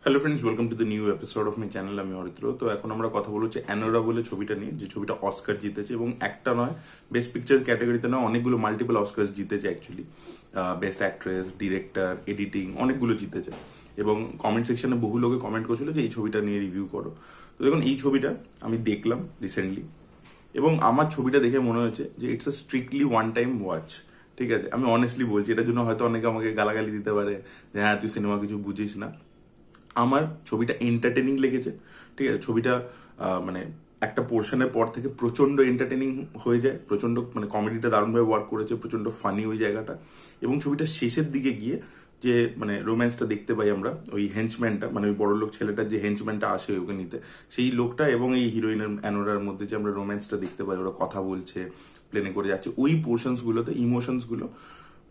Hello friends, welcome to the new episode of my channel. আমি অরিত্র। তো এখন আমরা কথা বলছি অ্যানোরা বলে ছবিটা নিয়ে, যে ছবিটা অস্কার জিতেছে এবং একটা নয়, বেস্ট পিকচার ক্যাটাগরিতে নয়, অনেকগুলো মাল্টিপল অস্কার জিতেছে actually. Best actress, director, editing অনেকগুলো জিতেছে। এবং কমেন্ট সেকশনে বহু লোকে কমেন্ট করছিল যে এই ছবিটা নিয়ে রিভিউ করো। তো দেখুন, এই ছবিটা আমি দেখলাম রিসেন্টলি এবং আমার ছবিটা দেখে মনে হয়েছে যে it's a strictly one time watch. ঠিক আছে, আমি অনেস্টলি বলছি, এটার জন্য হয়তো অনেকে আমাকে গালাগালি দিতে পারে যে হ্যাঁ তুই সিনেমা কিছু বুঝিস না। আমার ছবিটা এন্টারটেনিং লেগেছে। ঠিক আছে, ছবিটা মানে একটা পোর্শনের পর থেকে প্রচন্ড এন্টারটেনিং হয়ে যায়, প্রচন্ড মানে কমেডিটা দারুণভাবে ওয়ার্ক করেছে, প্রচন্ড ফানি ওই জায়গাটা। এবং ছবিটা শেষের দিকে গিয়ে যে মানে রোম্যান্সটা দেখতে পাই আমরা, ওই হেঞ্চম্যানটা মানে ওই বড় লোক ছেলেটার যে হেঞ্চম্যানটা আসে ওকে নিতে, সেই লোকটা এবং এই হিরোইনের অ্যানোরার মধ্যে যে আমরা রোম্যান্সটা দেখতে পাই, ওরা কথা বলছে, প্লেনে করে যাচ্ছে, ওই পোর্শনস গুলোতে ইমোশনস গুলো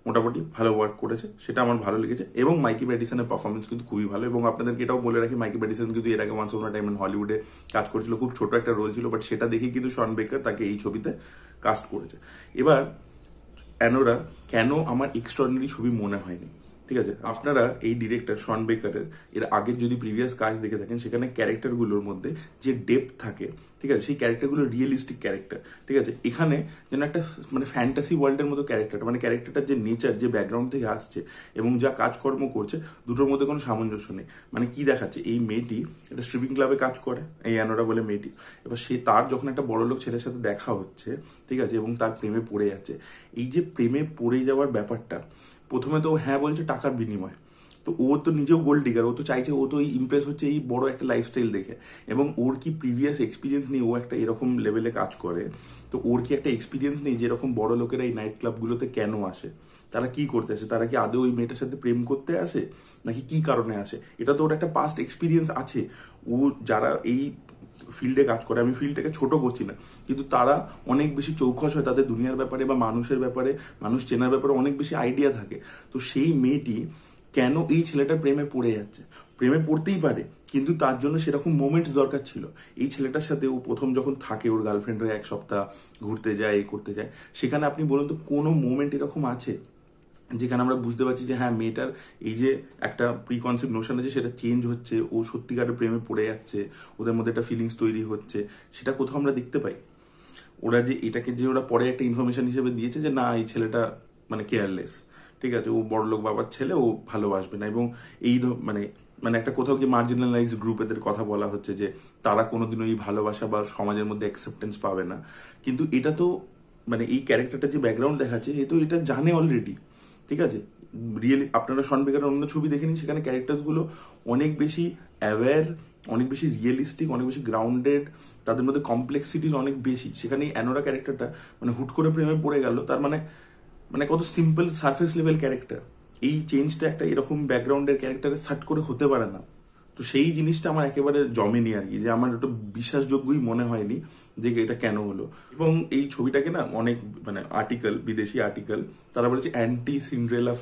মোটামুটি ভালো ওয়ার্ক করেছে, সেটা আমার ভালো লেগেছে। এবং মাইকি প্যাটিসনের পারফরমেন্স কিন্তু খুবই ভালো। এবং আপনাদেরকে এটাও বলে রাখি, মাইকি প্যাটিসন কিন্তু এর আগে once upon a time in হলিউডে কাজ করেছিল, খুব ছোট একটা রোল ছিল, বাট সেটা দেখেই কিন্তু শন বেকার তাকে এই ছবিতে কাস্ট করেছে। এবার অ্যানোরা কেন আমার এক্সট্রাঅর্ডিনারি ছবি মনে হয়নি, ঠিক আছে, আপনারা এই ডিরেক্টর শন বেকারের এর আগের যদি প্রিভিয়াস কাজ দেখে থাকেন, সেখানে ক্যারেক্টারগুলোর মধ্যে যে ডেপথ থাকে, ঠিক আছে, সেই ক্যারেক্টারগুলো রিয়েলিস্টিক ক্যারেক্টার। ঠিক আছে, এখানে যেন একটা মানে ফ্যান্টাসি ওয়ার্ল্ডের মতো ক্যারেক্টার, মানে ক্যারেক্টারটার যে নেচার, যে ব্যাকগ্রাউন্ড থেকে আসছে এবং যা কাজকর্ম করছে, দুটোর মধ্যে কোনো সামঞ্জস্য নেই। মানে কি দেখাচ্ছে, এই মেয়েটি একটা স্ট্রিপিং ক্লাবে কাজ করে, এই অ্যানোরা বলে মেয়েটি। এবার সে তার যখন একটা বড়লোক ছেলের সাথে দেখা হচ্ছে, ঠিক আছে, এবং তার প্রেমে পড়ে যাচ্ছে, এই যে প্রেমে পড়ে যাওয়ার ব্যাপারটা, প্রথমে তো হ্যাঁ বলছে টাকার বিনিময়, তো ও তো নিজেও গোল্ড ডিগার, ও তো চাইছে, ও তো ইমপ্রেস হচ্ছে এই বড় একটা লাইফস্টাইল দেখে। এবং ওর কি প্রিভিয়াস এক্সপিরিয়েন্স নেই, ও একটা এরকম লেভেলে কাজ করে, তো ওর কি একটা এক্সপিরিয়েন্স নেই যে এরকম বড় লোকেরা এই নাইট ক্লাবগুলোতে কেন আসে, তারা কি করতে আসে, তারা কি আদৌ ওই মেয়েটার সাথে প্রেম করতে আসে নাকি কি কারণে আসে? এটা তো ওর একটা পাস্ট এক্সপিরিয়েন্স আছে। ও যারা এই ফিল্ডে কাজ করে, আমি ফিল্ডটাকে ছোট করছি না, কিন্তু তারা অনেক বেশি চৌখস হয়, তাদের দুনিয়ার ব্যাপারে বা মানুষের ব্যাপারে, মানুষ চেনার ব্যাপারে অনেক বেশি আইডিয়া থাকে। তো সেই মেয়েটি কেন এই ছেলেটার প্রেমে পড়ে যাচ্ছে? প্রেমে পড়তেই পারে, কিন্তু তার জন্য সেরকম মোমেন্টস দরকার ছিল। এই ছেলেটার সাথে ও প্রথম যখন থাকে, ওর গার্লফ্রেন্ড হয়ে এক সপ্তাহ ঘুরতে যায়, এই করতে যায়, সেখানে আপনি বলুন তো কোনো মোমেন্ট এরকম আছে যেখানে আমরা বুঝতে পারছি যে হ্যাঁ মেয়েটার এই যে একটা প্রিকনসেপ্ট নোশন আছে সেটা চেঞ্জ হচ্ছে, ও সত্যিকারের প্রেমে পড়ে যাচ্ছে, ওদের মধ্যে একটা ফিলিংস তৈরি হচ্ছে, সেটা কোথাও আমরা দেখতে পাই? ওরা যে এটাকে যে ওরা পরে একটা ইনফরমেশন হিসেবে দিয়েছে যে না এই ছেলেটা মানে কেয়ারলেস, ঠিক আছে, ও বড়লোক বাবার ছেলে, ও ভালোবাসবে না। এবং এই মানে মানে একটা কোথাও কি মার্জিনালাইজ গ্রুপ এদের কথা বলা হচ্ছে যে তারা কোনোদিনও এই ভালোবাসা বা সমাজের মধ্যে অ্যাকসেপ্টেন্স পাবে না। কিন্তু এটা তো মানে এই ক্যারেক্টারটা যে ব্যাকগ্রাউন্ড দেখাচ্ছে, এ তো এটা জানে অলরেডি। ঠিক আছে, রিয়েলি আপনারা শন বেকারের অন্য ছবি দেখে নিন, সেখানে ক্যারেক্টারসগুলো অনেক বেশি অ্যাওয়্যার, অনেক বেশি রিয়েলিস্টিক, অনেক বেশি গ্রাউন্ডেড, তাদের মধ্যে কমপ্লেক্সিটিস অনেক বেশি। সেখানে এই অ্যানোরা ক্যারেক্টারটা মানে হুট করে প্রেমে পড়ে গেল, তার মানে মানে কত সিম্পল সারফেস লেভেল ক্যারেক্টার। এই চেঞ্জটা একটা এরকম ব্যাকগ্রাউন্ডের ক্যারেক্টারে সার্ট করে হতে পারে না। তো সেই জিনিসটা আমার একেবারে জমেনি আর কি, যে আমার একটু বিশ্বাসযোগ্যই মনে হয়নি যে এটা কেন হলো। এবং এই ছবিটাকে না অনেক মানে আর্টিকেল, বিদেশি আর্টিকেল, তারা বলেছে অ্যান্টি সিন্ড্রেলা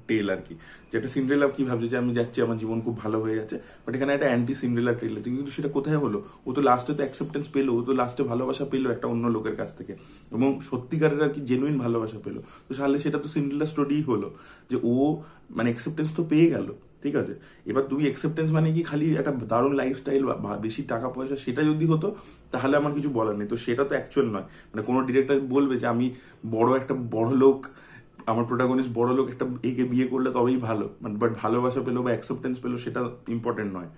টেল আর কি, যেটা সিন্ড্রেলা কি ভাবছে যে আমি যাচ্ছি আমার জীবন খুব ভালো হয়ে যাচ্ছে, বাট এখানে একটা অ্যান্টি সিন্ড্রেলা টেল আছে। কিন্তু সেটা কোথায় হলো? ও তো লাস্টে তো অ্যাকসেপ্টেন্স পেলো, ও তো লাস্টে ভালোবাসা পেলো একটা অন্য লোকের কাছ থেকে, এবং সত্যিকারের আর কি জেনুইন ভালোবাসা পেলো। তো তাহলে সেটা তো সিন্ড্রেলা স্টোরিই হলো, যে ও মানে অ্যাকসেপ্টেন্স তো পেয়ে গেল। ঠিক আছে, এবার তুমি অ্যাকসেপ্টেন্স মানে কি খালি একটা দারুণ লাইফস্টাইল বা বেশি টাকা পয়সা, সেটা যদি হতো তাহলে আমার কিছু বলার নেই। তো সেটা তো অ্যাকচুয়াল নয়। মানে কোনো ডিরেক্টর বলবে যে আমি একটা বড় লোক, আমার প্রোটাগনিস্ট বড় লোক, একটা একে বিয়ে করলে তবেই ভালো, মানে বাট ভালোবাসা পেলো বা অ্যাকসেপ্টেন্স পেলো সেটা ইম্পর্টেন্ট নয়।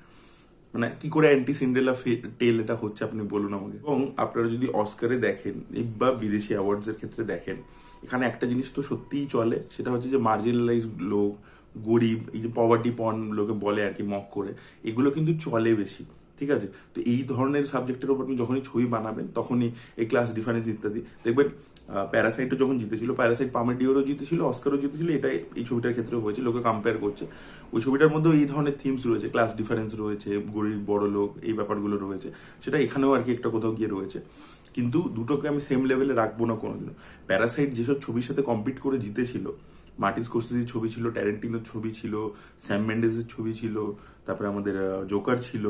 মানে কি করে অ্যান্টি সিন্ড্রেলা টেল এটা হচ্ছে আপনি বলুন আমাকে। এবং আপনারা যদি অস্কারে দেখেন বা বিদেশি অ্যাওয়ার্ডস এর ক্ষেত্রে দেখেন, এখানে একটা জিনিস তো সত্যিই চলে, সেটা হচ্ছে যে মার্জিনালাইজ লোক, গরিব, এই যে পভার্টি পর্ন লোকে বলে আর কি মক করে, এগুলো কিন্তু চলে বেশি। ঠিক আছে, তো এই ধরনের সাবজেক্টের উপর আপনি যখনই ছবি বানাবেন তখনই এই ক্লাস ডিফারেন্স ইত্যাদি দেখবেন। প্যারাসাইটও যখন জিতেছিল, প্যারাসাইট পামেডিওরও জিতেছিল, অস্কারও জিতেছিল, এটা এই ছবিটার ক্ষেত্রে হয়েছে, লোকে কম্পেয়ার করছে। ওই ছবিটার মধ্যেও এই ধরনের থিমস রয়েছে, ক্লাস ডিফারেন্স রয়েছে, গরিব বড় লোক, এই ব্যাপারগুলো রয়েছে, সেটা এখানেও আর কি একটা কোথাও গিয়ে রয়েছে। কিন্তু দুটোকে আমি সেম লেভেলে রাখবো না কোনোদিনও। প্যারাসাইট যেসব ছবির সাথে কম্পিট করে জিতেছিল, মার্টিন স্কোরসেজির ছবি ছিল, ট্যারেন্টিনোর ছবি ছিল, স্যাম মেন্ডেসের ছবি ছিল, তারপরে আমাদের জোকার ছিল।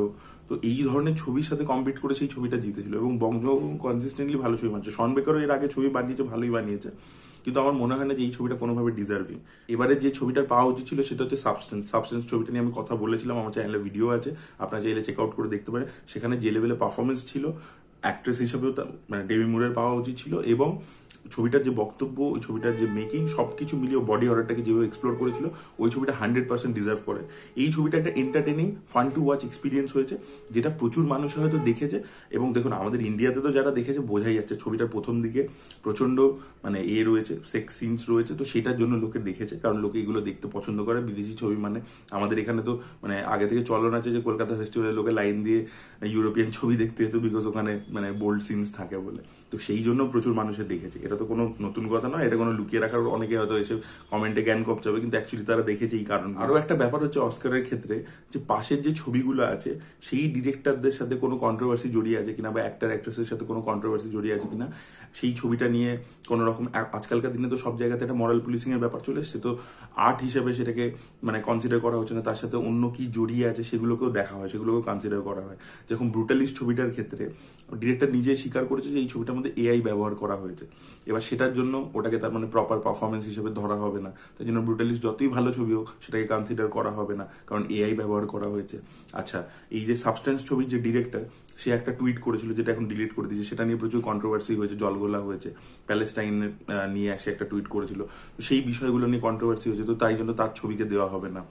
তো এই ধরনের ছবির সাথে কম্পিট করে সেই ছবিটা জিতেছিল, এবং বং জুন-হো কনসিস্টেন্টলি ভালো ছবি বানাচ্ছে। শন বেকারও এর আগে ছবি বানিয়েছে, ভালোই বানিয়েছে, কিন্তু আমার মনে হয় না যে এই ছবিটা কোনোভাবে ডিজার্ভিং। এবারে যে ছবিটার পাওয়া উচিত ছিল সেটা হচ্ছে সাবস্টেন্স ছবিটা নিয়ে আমি কথা বলেছিলাম, আমার চ্যানেলে ভিডিও আছে, আপনারা চাইলে চেক আউট করে দেখতে পারেন। সেখানে যে লেভেলে পারফরমেন্স ছিল, অ্যাক্ট্রেস হিসেবেও মানে ডেমি মুরের পাওয়া উচিত ছিল, এবং ছবিটার যে বক্তব্য, ওই ছবিটার যে মেকিং, সবকিছু মিলিয়ে বডি হররটাকে যেভাবে এক্সপ্লোর করেছিল, ওই ছবিটা 100% ডিজার্ভ করে। এই ছবিটা একটা entertaining, fun to watch experience হয়েছে, যেটা প্রচুর মানুষ হয়তো দেখেছে। এবং দেখুন, আমাদের ইন্ডিয়াতে তো যারা দেখেছে বোঝাই যাচ্ছে ছবিটার প্রথম দিকে প্রচন্ড মানে রয়েছে, সেক্স সিনস রয়েছে, তো সেটার জন্য লোকে দেখেছে, কারণ লোকে এগুলো দেখতে পছন্দ করে। বিদেশি ছবি মানে আমাদের এখানে তো মানে আগে থেকে চলন আছে যে কলকাতা ফেস্টিভ্যালের লোকে লাইন দিয়ে ইউরোপিয়ান ছবি দেখতে যেত, বিকজ ওখানে মানে বোল্ড সিনস থাকে বলে। তো সেই জন্য প্রচুর মানুষের দেখেছে, এটা তো কোনো নতুন কথা নয়, এটা কোনো লুকিয়ে রাখার। অনেকে হয়তো এসে কমেন্টে জ্ঞান কপচাবে, কিন্তু অ্যাকচুয়ালি তারা দেখেছে এই কারণ। আরো একটা ব্যাপার হচ্ছে অস্কারের ক্ষেত্রে, যে পাশের যে ছবিগুলো আছে সেই ডিরেক্টরদের সাথে কোনো কন্ট্রোভার্সি জড়িয়ে আছে কিনা, বা অ্যাক্টর অ্যাক্ট্রেসের সাথে কোনো কন্ট্রোভার্সি জড়িয়ে আছে কিনা, সেই ছবিটা নিয়ে কোনো রকম। আজকালকার দিনে তো সব জায়গাতে একটা মরাল পুলিশিং এর ব্যাপার চলে এসছে, তো আর্ট হিসেবে সেটাকে মানে কনসিডার করা হচ্ছে না, তার সাথে অন্য কি জড়িয়ে আছে সেগুলোকেও দেখা হয়, সেগুলোকেও কনসিডার করা হয়। যেরকম ব্রুটালিস্ট ছবিটার ক্ষেত্রে ডিরেক্টর নিজেই স্বীকার করেছে যে এই ছবিটার মধ্যে এআই ব্যবহার করা হয়েছে। এবার সেটার জন্য ওটাকে তার মানে প্রপার পারফরমেন্স হিসেবে ধরা হবে না, তাই জন্য ব্রুটালিস্ট যতই ভালো ছবি হোক সেটাকে কনসিডার করা হবে না, কারণ এআই ব্যবহার করা হয়েছে। আচ্ছা, এই যে সাবস্টেন্স ছবির যে ডিরেক্টর, সে একটা টুইট করেছিল, যেটা এখন ডিলিট করে দিয়েছে, সেটা নিয়ে প্রচুর কন্ট্রোভার্সি হয়েছে, জলগোলা হয়েছে। প্যালেস্টাইন নিয়ে সে একটা টুইট করেছিল, তো সেই বিষয়গুলো নিয়ে কন্ট্রোভার্সি হয়েছে, তো তাই জন্য তার ছবিকে দেওয়া হবে না।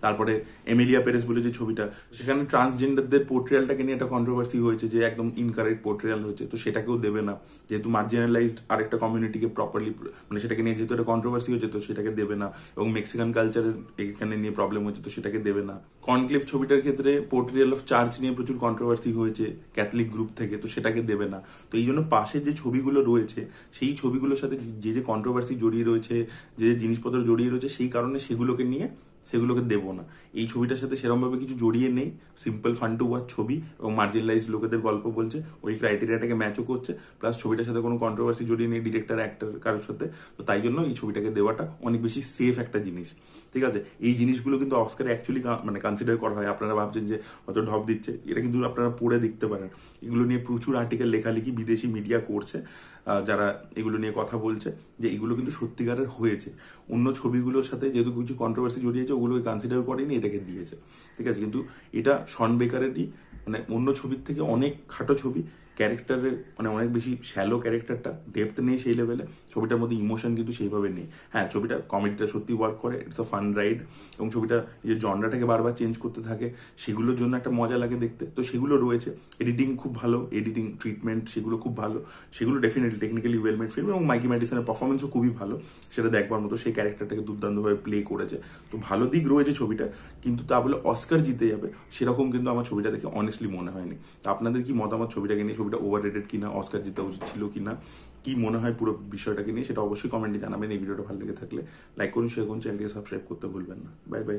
তারপরে এমিলিয়া পেরেস বলে যে ছবিটা, সেখানে ট্রান্সজেন্ডারদের পোর্ট্রিয়ালটাকে নিয়ে একটা কন্ট্রোভার্সি হয়েছে, যে একদম ইনকারেক্ট পোর্ট্রিয়াল হয়েছে, তো সেটাকেও দেবে না, যেহেতু মার্জিনালাইজড আরেকটা কমিউনিটিকে প্রপারলি মানে সেটাকে নিয়ে যেহেতু একটা কন্ট্রোভার্সি হয়েছে, তো সেটাকে দেবে না। এবং মেক্সিকান কালচারের এখানে নিয়ে প্রবলেম হয়েছে, তো সেটাকে দেবে না। কনক্লেভ ছবিটার ক্ষেত্রে পোর্ট্রিয়াল অফ চার্চ নিয়ে প্রচুর কন্ট্রোভার্সি হয়েছে ক্যাথলিক গ্রুপ থেকে, তো সেটাকে দেবে না। তো এই জন্য পাশের যে ছবিগুলো রয়েছে, সেই ছবিগুলোর সাথে যে যে কন্ট্রোভার্সি জড়িয়ে রয়েছে, যে যে জিনিসপত্র জড়িয়ে রয়েছে, সেই কারণে সেগুলোকে নিয়ে সেগুলোকে দেবো না। এই ছবিটার সাথে সেরকমভাবে কিছু জড়িয়ে নেই, সিম্পল ফান টু ওয়াচ ছবি, এবং মার্জিনালাইজ লোকেদের গল্প বলছে, ওই ক্রাইটেরিয়াটাকে ম্যাচও করছে, প্লাস ছবিটার সাথে কোনো কন্ট্রোভার্সি জড়িয়ে নেই ডিরেক্টর অ্যাক্টর কারোর সাথে, তো তাই জন্য এই ছবিটাকে দেওয়াটা অনেক বেশি সেফ একটা জিনিস। ঠিক আছে, এই জিনিসগুলো কিন্তু অস্কারে অ্যাকচুয়ালি মানে কনসিডার করা হয়। আপনারা ভাবছেন যে হয়তো ঢপ দিচ্ছে, এটা কিন্তু আপনারা পড়ে দেখতে পারেন। এগুলো নিয়ে প্রচুর আর্টিকেল লেখালেখি বিদেশি মিডিয়া করছে, যারা এগুলো নিয়ে কথা বলছে, যে এগুলো কিন্তু সত্যিকারের হয়েছে। অন্য ছবিগুলোর সাথে যেহেতু কিছু কন্ট্রোভার্সি জড়িয়েছে, ওগুলোকে কনসিডার করেনি, এটাকে দিয়েছে। ঠিক আছে, কিন্তু এটা শন বেকারেরই মানে অন্য ছবির থেকে অনেক খাটো ছবি, ক্যারেক্টারের মানে অনেক বেশি শ্যালো ক্যারেক্টারটা, ডেপথ নেই সেই লেভেলে, ছবিটার মধ্যে ইমোশন কিন্তু সেইভাবে নেই। হ্যাঁ, ছবিটা কমেডিটা সত্যি ওয়ার্ক করে, ইটস আ ফান রাইড, এবং ছবিটা যে জনরাটাকে বারবার চেঞ্জ করতে থাকে, সেগুলোর জন্য একটা মজা লাগে দেখতে, তো সেগুলো রয়েছে। এডিটিং খুব ভালো, এডিটিং ট্রিটমেন্ট সেগুলো খুব ভালো, সেগুলো definitely technically well made film, এবং মাইকি ম্যাডিসনের পারফরমেন্সও খুবই ভালো, সেটা দেখবার মতো। সেই ক্যারেক্টারটাকে দুর্দান্তভাবে প্লে করেছে, তো ভালো দিক রয়েছে ছবিটা, কিন্তু তা বলে অস্কার জিতে যাবে সেরকম কিন্তু আমার ছবিটা দেখে অনেস্টলি মনে হয়নি। তো আপনাদের কি মতামত ছবিটাকে নিয়ে? ছবিটা ওভার রেটেড কিনা, অস্কার জিতা উচিত ছিল কিনা, কি মনে হয় পুরো বিষয়টাকে নিয়ে, সেটা অবশ্যই কমেন্টে জানাবেন। এই ভিডিওটা ভালো লেগে থাকলে লাইক করুন, শেয়ার করুন, চ্যানেলকে সাবস্ক্রাইব করতে ভুলবেন না। Bye bye.